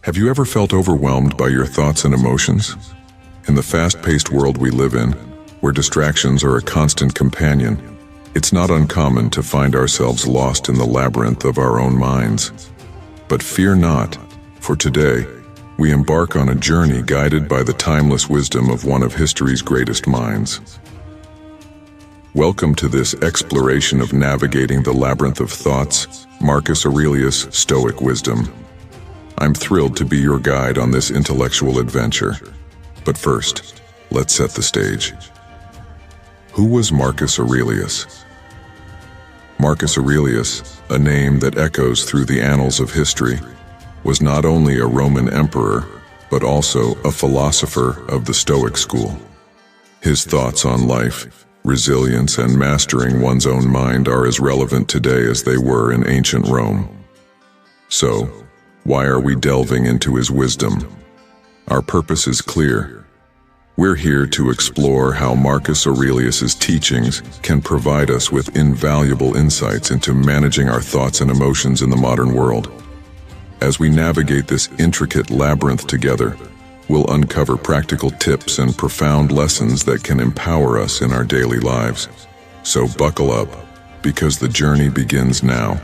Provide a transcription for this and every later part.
Have you ever felt overwhelmed by your thoughts and emotions? In the fast-paced world we live in, where distractions are a constant companion, it's not uncommon to find ourselves lost in the labyrinth of our own minds. But fear not, for today, we embark on a journey guided by the timeless wisdom of one of history's greatest minds. Welcome to this exploration of navigating the labyrinth of thoughts, Marcus Aurelius' Stoic wisdom. I'm thrilled to be your guide on this intellectual adventure. But first, let's set the stage. Who was Marcus Aurelius? Marcus Aurelius, a name that echoes through the annals of history, was not only a Roman emperor, but also a philosopher of the Stoic school. His thoughts on life, resilience, and mastering one's own mind are as relevant today as they were in ancient Rome. So, why are we delving into his wisdom? Our purpose is clear. We're here to explore how Marcus Aurelius's teachings can provide us with invaluable insights into managing our thoughts and emotions in the modern world. As we navigate this intricate labyrinth together, we'll uncover practical tips and profound lessons that can empower us in our daily lives. So buckle up, because the journey begins now.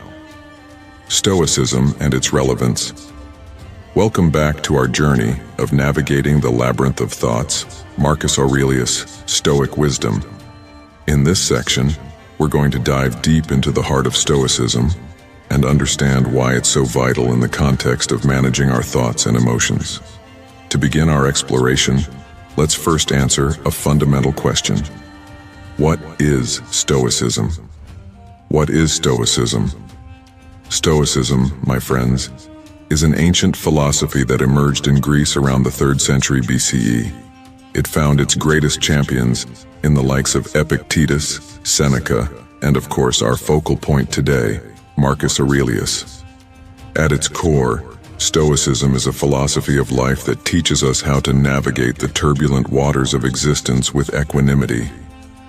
Stoicism and its relevance. Welcome back to our journey of navigating the labyrinth of thoughts, Marcus Aurelius' Stoic wisdom. In this section, we're going to dive deep into the heart of Stoicism and understand why it's so vital in the context of managing our thoughts and emotions. To begin our exploration, let's first answer a fundamental question. What is Stoicism? What is Stoicism? Stoicism, my friends, is an ancient philosophy that emerged in Greece around the 3rd century BCE. It found its greatest champions in the likes of Epictetus, Seneca, and of course our focal point today, Marcus Aurelius. At its core, Stoicism is a philosophy of life that teaches us how to navigate the turbulent waters of existence with equanimity.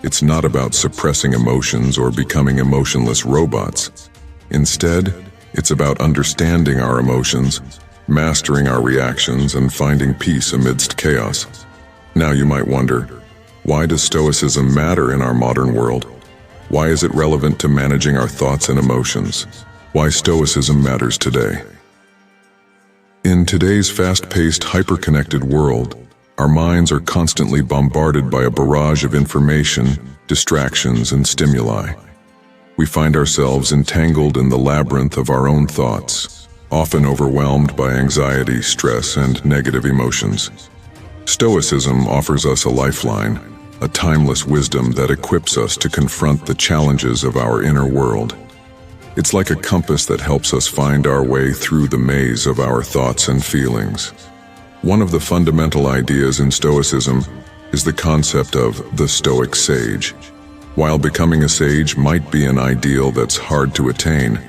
It's not about suppressing emotions or becoming emotionless robots. Instead, it's about understanding our emotions, mastering our reactions, and finding peace amidst chaos. Now you might wonder, why does Stoicism matter in our modern world? Why is it relevant to managing our thoughts and emotions? Why Stoicism matters today? In today's fast-paced, hyper-connected world, our minds are constantly bombarded by a barrage of information, distractions, and stimuli. We find ourselves entangled in the labyrinth of our own thoughts, often overwhelmed by anxiety, stress, and negative emotions. Stoicism offers us a lifeline, a timeless wisdom that equips us to confront the challenges of our inner world. It's like a compass that helps us find our way through the maze of our thoughts and feelings. One of the fundamental ideas in Stoicism is the concept of the Stoic sage. While becoming a sage might be an ideal that's hard to attain,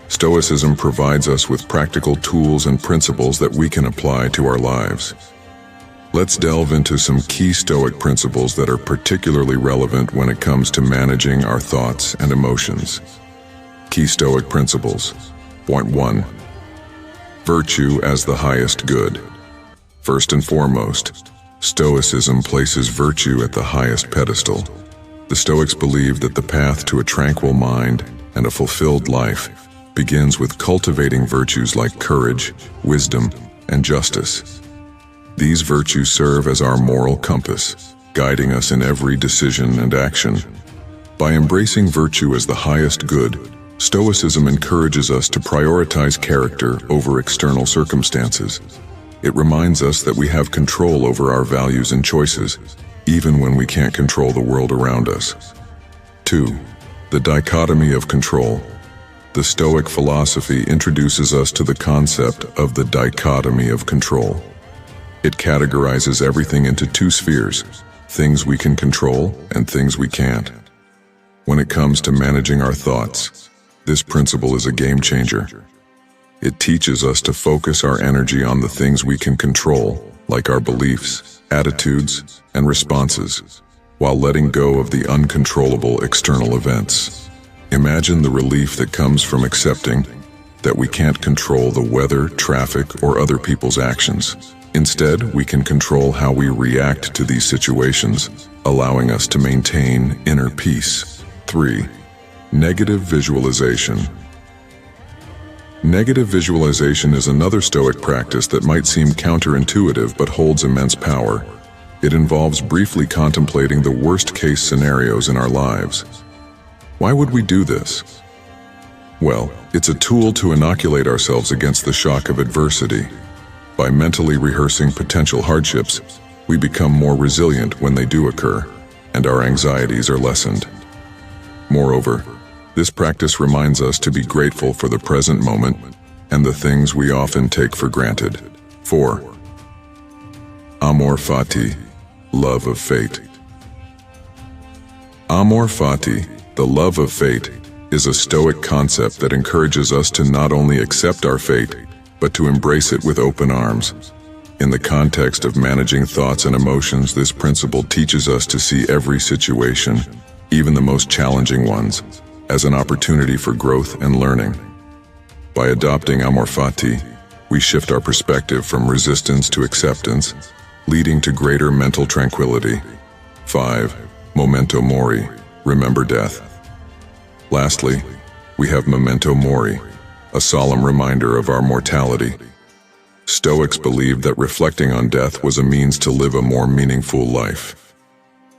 Stoicism provides us with practical tools and principles that we can apply to our lives. Let's delve into some key Stoic principles that are particularly relevant when it comes to managing our thoughts and emotions. Key Stoic principles. Point 1. Virtue as the highest good. First and foremost, Stoicism places virtue at the highest pedestal. The Stoics believe that the path to a tranquil mind and a fulfilled life begins with cultivating virtues like courage, wisdom, and justice. These virtues serve as our moral compass, guiding us in every decision and action. By embracing virtue as the highest good, Stoicism encourages us to prioritize character over external circumstances. It reminds us that we have control over our values and choices, even when we can't control the world around us. 2. The dichotomy of control. The Stoic philosophy introduces us to the concept of the dichotomy of control. It categorizes everything into two spheres, things we can control and things we can't. When it comes to managing our thoughts, this principle is a game changer. It teaches us to focus our energy on the things we can control, like our beliefs, attitudes, and responses, while letting go of the uncontrollable external events. Imagine the relief that comes from accepting that we can't control the weather, traffic, or other people's actions. Instead, we can control how we react to these situations, allowing us to maintain inner peace. 3. Negative visualization. Negative visualization is another Stoic practice that might seem counterintuitive but holds immense power. It involves briefly contemplating the worst-case scenarios in our lives. Why would we do this? Well, it's a tool to inoculate ourselves against the shock of adversity. By mentally rehearsing potential hardships, we become more resilient when they do occur, and our anxieties are lessened. Moreover, this practice reminds us to be grateful for the present moment and the things we often take for granted. 4. Amor fati, love of fate. Amor fati, the love of fate, is a Stoic concept that encourages us to not only accept our fate, but to embrace it with open arms. In the context of managing thoughts and emotions, this principle teaches us to see every situation, even the most challenging ones, as an opportunity for growth and learning. By adopting Amor fati, we shift our perspective from resistance to acceptance, leading to greater mental tranquility. 5. Memento mori, remember death. Lastly, we have memento mori, a solemn reminder of our mortality. Stoics believed that reflecting on death was a means to live a more meaningful life.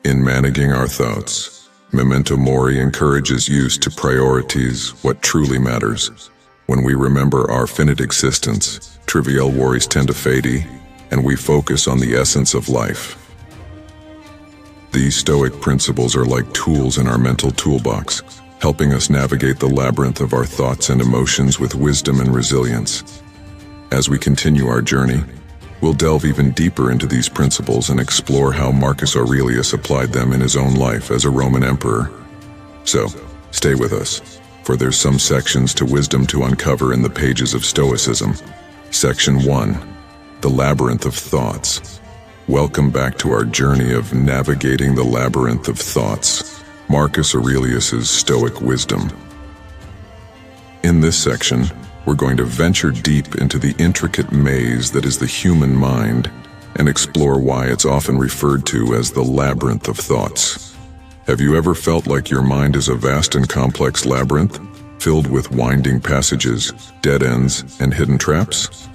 In managing our thoughts, memento mori encourages use to prioritize what truly matters. When we remember our finite existence, trivial worries tend to fade, and we focus on the essence of life. These Stoic principles are like tools in our mental toolbox, helping us navigate the labyrinth of our thoughts and emotions with wisdom and resilience. As we continue our journey, we'll delve even deeper into these principles and explore how Marcus Aurelius applied them in his own life as a Roman emperor. So, stay with us, for there's some sections to wisdom to uncover in the pages of Stoicism. Section 1. The Labyrinth of Thoughts. Welcome back to our journey of navigating the labyrinth of thoughts. Marcus Aurelius's Stoic wisdom. In this section, we're going to venture deep into the intricate maze that is the human mind and explore why it's often referred to as the labyrinth of thoughts. Have you ever felt like your mind is a vast and complex labyrinth, filled with winding passages, dead ends, and hidden traps?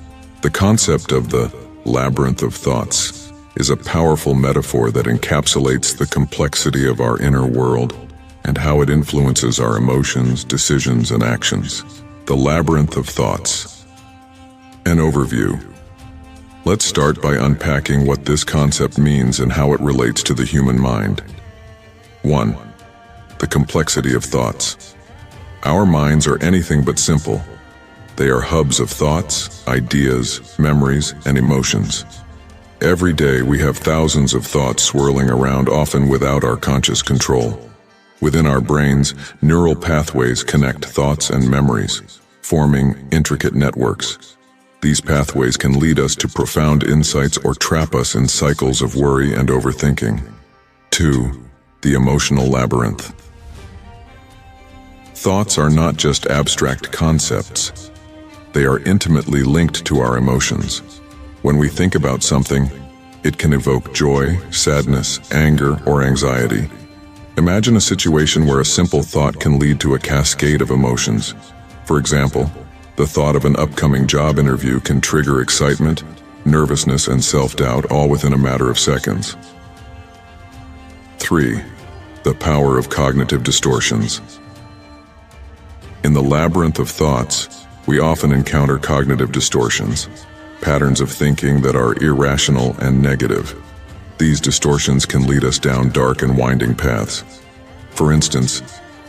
The concept of the labyrinth of thoughts is a powerful metaphor that encapsulates the complexity of our inner world and how it influences our emotions, decisions, and actions. The labyrinth of thoughts. An overview. Let's start by unpacking what this concept means and how it relates to the human mind. 1. The complexity of thoughts. Our minds are anything but simple. They are hubs of thoughts, ideas, memories, and emotions. Every day we have thousands of thoughts swirling around, often without our conscious control. Within our brains, neural pathways connect thoughts and memories, forming intricate networks. These pathways can lead us to profound insights or trap us in cycles of worry and overthinking. 2. The emotional labyrinth. Thoughts are not just abstract concepts. They are intimately linked to our emotions. When we think about something, it can evoke joy, sadness, anger, or anxiety. Imagine a situation where a simple thought can lead to a cascade of emotions. For example, the thought of an upcoming job interview can trigger excitement, nervousness, and self-doubt, all within a matter of seconds. 3. The power of cognitive distortions. In the labyrinth of thoughts, we often encounter cognitive distortions, patterns of thinking that are irrational and negative. These distortions can lead us down dark and winding paths. For instance,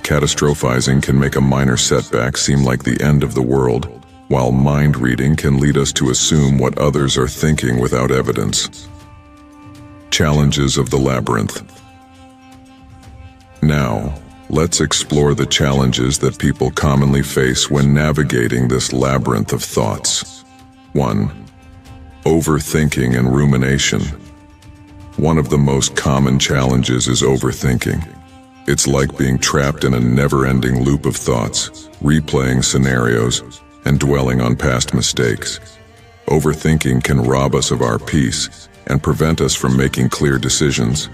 catastrophizing can make a minor setback seem like the end of the world, while mind reading can lead us to assume what others are thinking without evidence. Challenges of the labyrinth. Now, let's explore the challenges that people commonly face when navigating this labyrinth of thoughts. 1. Overthinking and rumination. One of the most common challenges is overthinking. It's like being trapped in a never-ending loop of thoughts, replaying scenarios, and dwelling on past mistakes. Overthinking can rob us of our peace and prevent us from making clear decisions.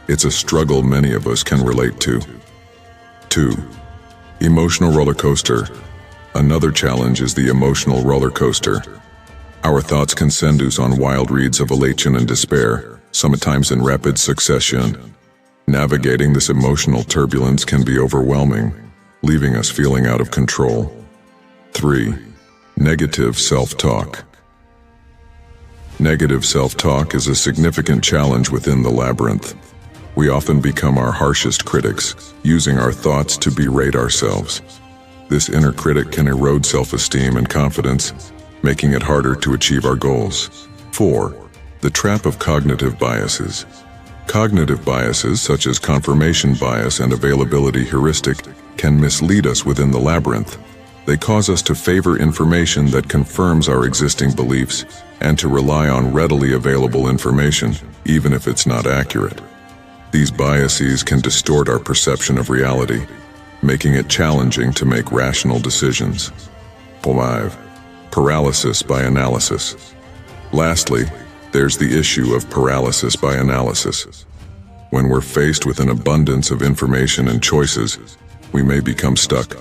It's a struggle many of us can relate to. 2. Emotional roller coaster. Another challenge is the emotional roller coaster. Our thoughts can send us on wild reeds of elation and despair, sometimes in rapid succession. Navigating this emotional turbulence can be overwhelming, leaving us feeling out of control. 3. Negative self-talk. Negative self-talk is a significant challenge within the labyrinth. We often become our harshest critics, using our thoughts to berate ourselves. This inner critic can erode self-esteem and confidence, making it harder to achieve our goals. 4. The trap of cognitive biases. Cognitive biases, such as confirmation bias and availability heuristic, can mislead us within the labyrinth. They cause us to favor information that confirms our existing beliefs and to rely on readily available information, even if it's not accurate. These biases can distort our perception of reality, making it challenging to make rational decisions. 5. Paralysis by analysis. Lastly, there's the issue of paralysis by analysis. When we're faced with an abundance of information and choices, we may become stuck,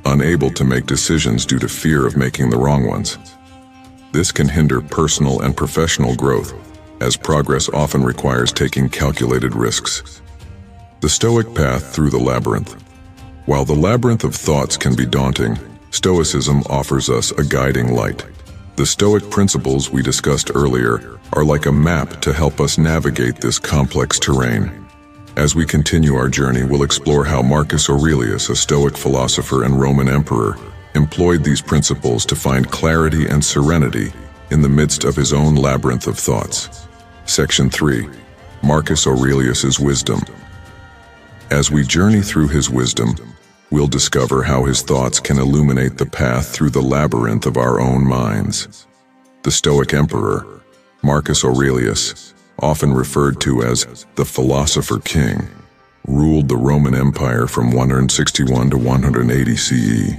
unable to make decisions due to fear of making the wrong ones. This can hinder personal and professional growth, as progress often requires taking calculated risks. The Stoic path through the labyrinth. While the labyrinth of thoughts can be daunting, Stoicism offers us a guiding light. The Stoic principles we discussed earlier are like a map to help us navigate this complex terrain. As we continue our journey, we'll explore how Marcus Aurelius, a Stoic philosopher and Roman emperor, employed these principles to find clarity and serenity in the midst of his own labyrinth of thoughts. Section 3. Marcus Aurelius's wisdom. As we journey through his wisdom, we'll discover how his thoughts can illuminate the path through the labyrinth of our own minds. The Stoic emperor, Marcus Aurelius, often referred to as the Philosopher King, ruled the Roman Empire from 161 to 180 CE.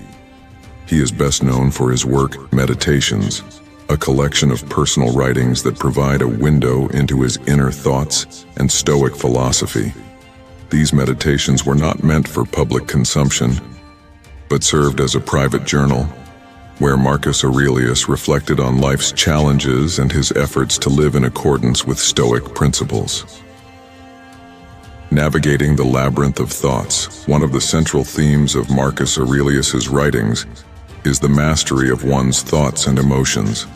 He is best known for his work, Meditations, a collection of personal writings that provide a window into his inner thoughts and Stoic philosophy. These meditations were not meant for public consumption, but served as a private journal, where Marcus Aurelius reflected on life's challenges and his efforts to live in accordance with Stoic principles. Navigating the labyrinth of thoughts. One of the central themes of Marcus Aurelius's writings is the mastery of one's thoughts and emotions.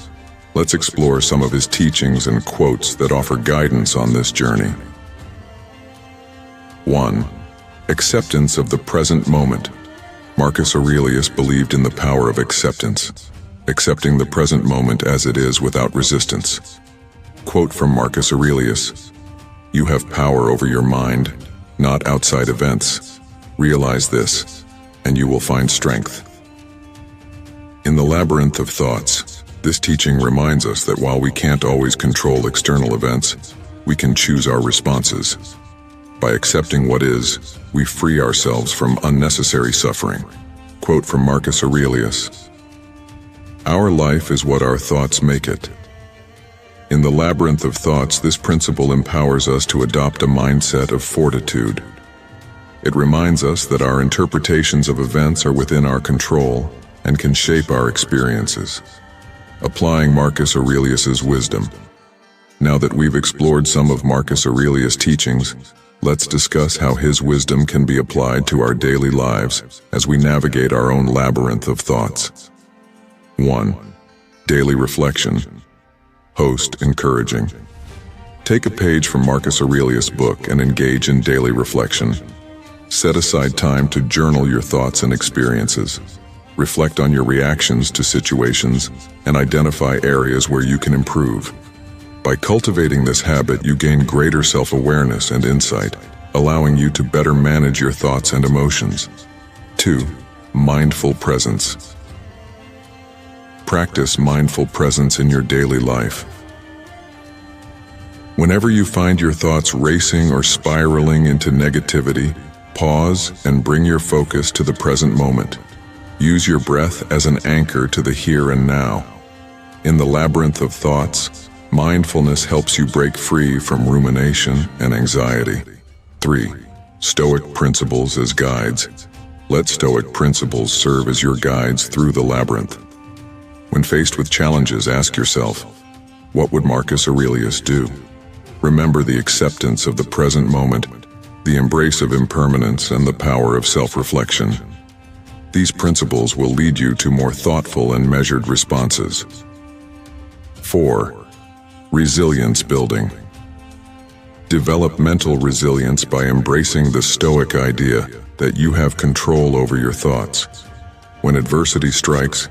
Let's explore some of his teachings and quotes that offer guidance on this journey. 1. Acceptance of the present moment. Marcus Aurelius believed in the power of acceptance, accepting the present moment as it is without resistance. Quote from Marcus Aurelius: "You have power over your mind, not outside events. Realize this, and you will find strength." In the labyrinth of thoughts, this teaching reminds us that while we can't always control external events, we can choose our responses. By accepting what is, we free ourselves from unnecessary suffering. Quote from Marcus Aurelius: "Our life is what our thoughts make it." In the labyrinth of thoughts, this principle empowers us to adopt a mindset of fortitude. It reminds us that our interpretations of events are within our control and can shape our experiences. Applying Marcus Aurelius's wisdom. Now that we've explored some of Marcus Aurelius' teachings, let's discuss how his wisdom can be applied to our daily lives as we navigate our own labyrinth of thoughts. 1. Daily reflection. Host encouraging. Take a page from Marcus Aurelius' book and engage in daily reflection. Set aside time to journal your thoughts and experiences. Reflect on your reactions to situations and identify areas where you can improve. By cultivating this habit, you gain greater self-awareness and insight, allowing you to better manage your thoughts and emotions. 2. Mindful presence. Practice mindful presence in your daily life. Whenever you find your thoughts racing or spiraling into negativity, pause and bring your focus to the present moment. Use your breath as an anchor to the here and now. In the labyrinth of thoughts, mindfulness helps you break free from rumination and anxiety. 3. Stoic principles as guides. Let Stoic principles serve as your guides through the labyrinth. When faced with challenges, ask yourself, what would Marcus Aurelius do? Remember the acceptance of the present moment, the embrace of impermanence, and the power of self-reflection. These principles will lead you to more thoughtful and measured responses. 4. Resilience building. Develop mental resilience by embracing the Stoic idea that you have control over your thoughts. When adversity strikes,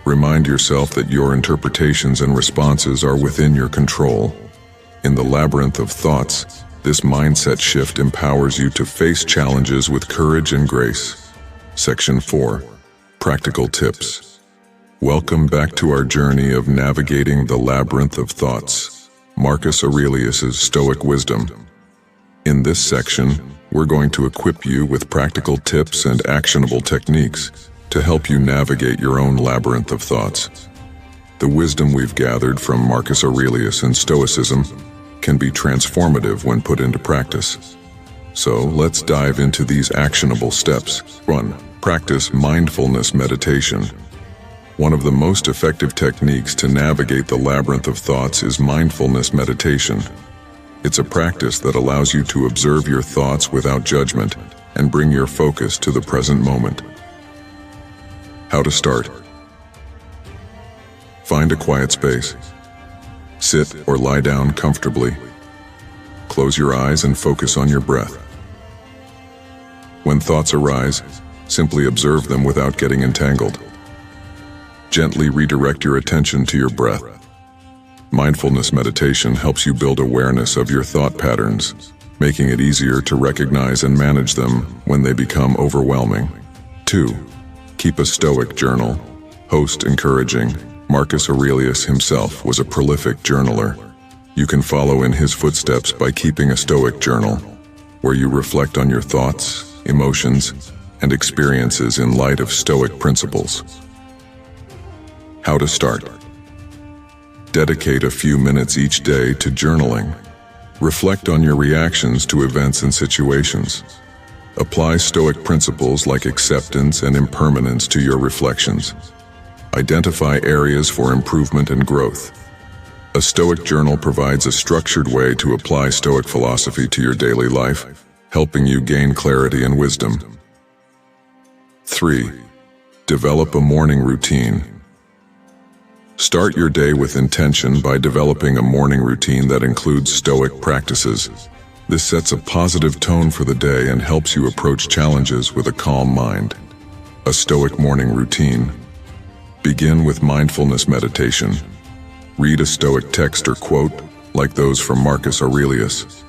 remind yourself that your interpretations and responses are within your control. In the labyrinth of thoughts, this mindset shift empowers you to face challenges with courage and grace. Section 4. Practical tips. Welcome back to our journey of navigating the labyrinth of thoughts, Marcus Aurelius's Stoic wisdom. In this section, we're going to equip you with practical tips and actionable techniques to help you navigate your own labyrinth of thoughts. The wisdom we've gathered from Marcus Aurelius and Stoicism can be transformative when put into practice. So let's dive into these actionable steps. 1. Practice mindfulness meditation. One of the most effective techniques to navigate the labyrinth of thoughts is mindfulness meditation. It's a practice that allows you to observe your thoughts without judgment and bring your focus to the present moment. How to start? Find a quiet space. Sit or lie down comfortably. Close your eyes and focus on your breath. When thoughts arise, simply observe them without getting entangled. Gently redirect your attention to your breath. Mindfulness meditation helps you build awareness of your thought patterns, making it easier to recognize and manage them when they become overwhelming. 2. Keep a Stoic journal. Host encouraging. Marcus Aurelius himself was a prolific journaler. You can follow in his footsteps by keeping a Stoic journal, where you reflect on your thoughts, emotions, and experiences in light of Stoic principles. How to start? Dedicate a few minutes each day to journaling. Reflect on your reactions to events and situations. Apply Stoic principles like acceptance and impermanence to your reflections. Identify areas for improvement and growth. A Stoic journal provides a structured way to apply Stoic philosophy to your daily life, helping you gain clarity and wisdom. 3. Develop a morning routine. Start your day with intention by developing a morning routine that includes Stoic practices. This sets a positive tone for the day and helps you approach challenges with a calm mind. A Stoic morning routine. Begin with mindfulness meditation. Read a Stoic text or quote, like those from Marcus Aurelius.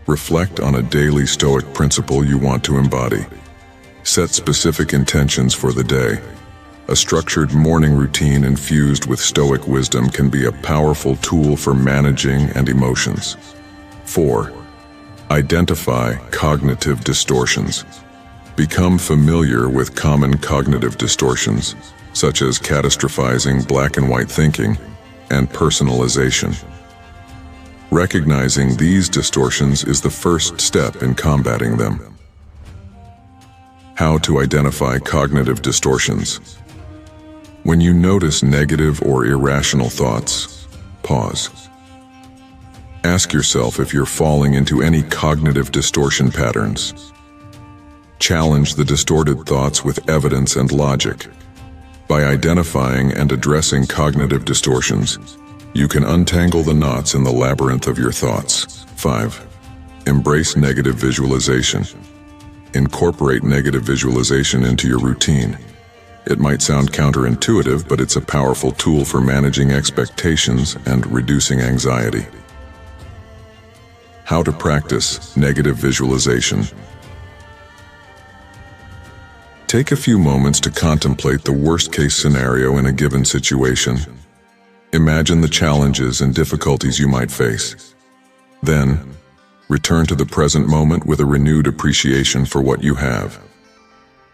Reflect on a daily Stoic principle you want to embody. Set specific intentions for the day. A structured morning routine infused with Stoic wisdom can be a powerful tool for managing and emotions. 4. Identify cognitive distortions. Become familiar with common cognitive distortions, such as catastrophizing, black and white thinking, and personalization. Recognizing these distortions is the first step in combating them. How to identify cognitive distortions? When you notice negative or irrational thoughts, pause. Ask yourself if you're falling into any cognitive distortion patterns. Challenge the distorted thoughts with evidence and logic. By identifying and addressing cognitive distortions, you can untangle the knots in the labyrinth of your thoughts. 5. Embrace negative visualization. Incorporate negative visualization into your routine. It might sound counterintuitive, but it's a powerful tool for managing expectations and reducing anxiety. How to practice negative visualization. Take a few moments to contemplate the worst-case scenario in a given situation. Imagine the challenges and difficulties you might face. Then, return to the present moment with a renewed appreciation for what you have.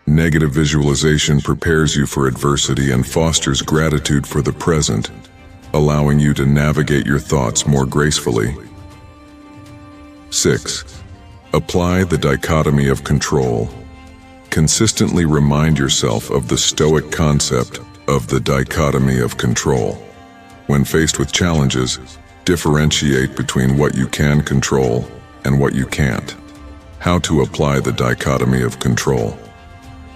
Negative visualization prepares you for adversity and fosters gratitude for the present, allowing you to navigate your thoughts more gracefully. 6. Apply the dichotomy of control. Consistently remind yourself of the Stoic concept of the dichotomy of control. When faced with challenges, differentiate between what you can control and what you can't. How to apply the dichotomy of control.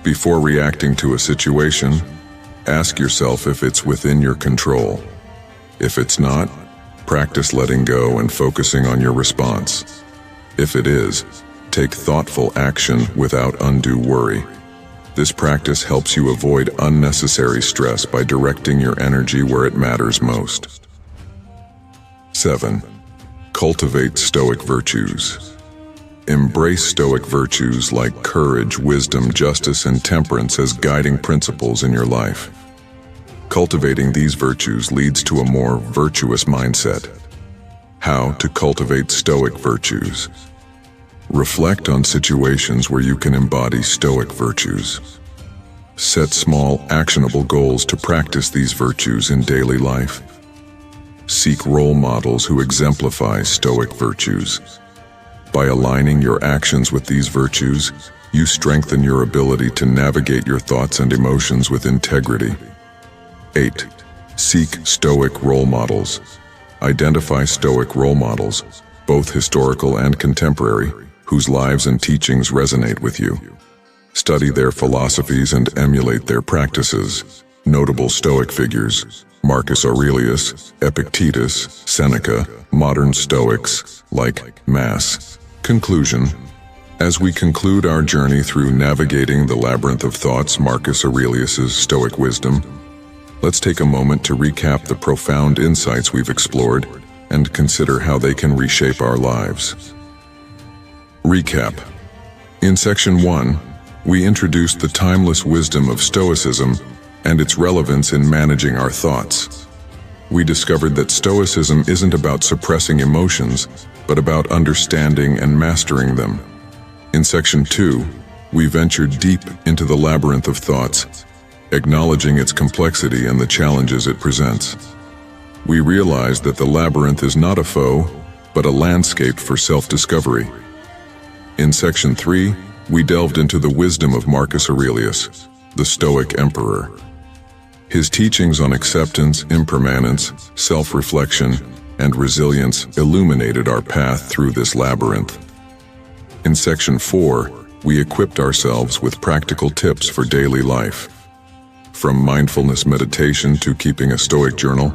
Before reacting to a situation, ask yourself if it's within your control. If it's not, practice letting go and focusing on your response. If it is, take thoughtful action without undue worry. This practice helps you avoid unnecessary stress by directing your energy where it matters most. 7. Cultivate Stoic virtues. Embrace Stoic virtues like courage, wisdom, justice, and temperance as guiding principles in your life. Cultivating these virtues leads to a more virtuous mindset. How to cultivate Stoic virtues. Reflect on situations where you can embody Stoic virtues. Set small, actionable goals to practice these virtues in daily life. Seek role models who exemplify Stoic virtues. By aligning your actions with these virtues, you strengthen your ability to navigate your thoughts and emotions with integrity. 8. Seek Stoic role models. Identify Stoic role models, both historical and contemporary, whose lives and teachings resonate with you. Study their philosophies and emulate their practices. Notable Stoic figures: Marcus Aurelius, Epictetus, Seneca, modern Stoics like Mass. Conclusion. As we conclude our journey through navigating the labyrinth of thoughts, Marcus Aurelius's Stoic wisdom, let's take a moment to recap the profound insights we've explored and consider how they can reshape our lives. Recap. In Section 1, we introduced the timeless wisdom of Stoicism and its relevance in managing our thoughts. We discovered that Stoicism isn't about suppressing emotions, but about understanding and mastering them. In Section 2, we ventured deep into the labyrinth of thoughts, acknowledging its complexity and the challenges it presents. We realized that the labyrinth is not a foe, but a landscape for self-discovery. In Section 3, we delved into the wisdom of Marcus Aurelius, the Stoic emperor. His teachings on acceptance, impermanence, self-reflection, and resilience illuminated our path through this labyrinth. In Section 4, we equipped ourselves with practical tips for daily life. From mindfulness meditation to keeping a Stoic journal,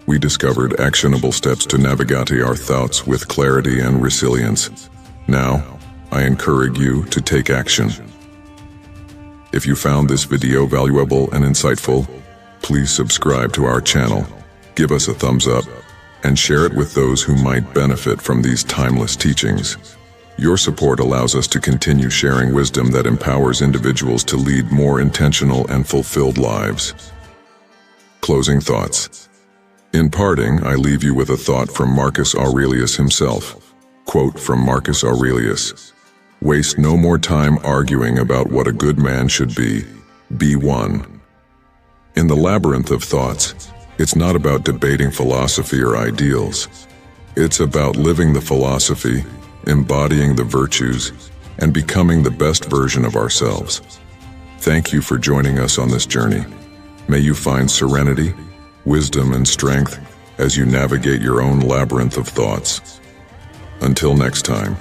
we discovered actionable steps to navigate our thoughts with clarity and resilience. Now, I encourage you to take action. If you found this video valuable and insightful, please subscribe to our channel, give us a thumbs up, and share it with those who might benefit from these timeless teachings. Your support allows us to continue sharing wisdom that empowers individuals to lead more intentional and fulfilled lives. Closing thoughts. In parting, I leave you with a thought from Marcus Aurelius himself. Quote from Marcus Aurelius: "Waste no more time arguing about what a good man should be one." In the labyrinth of thoughts, it's not about debating philosophy or ideals. It's about living the philosophy, embodying the virtues, and becoming the best version of ourselves. Thank you for joining us on this journey. May you find serenity, wisdom, and strength as you navigate your own labyrinth of thoughts. Until next time.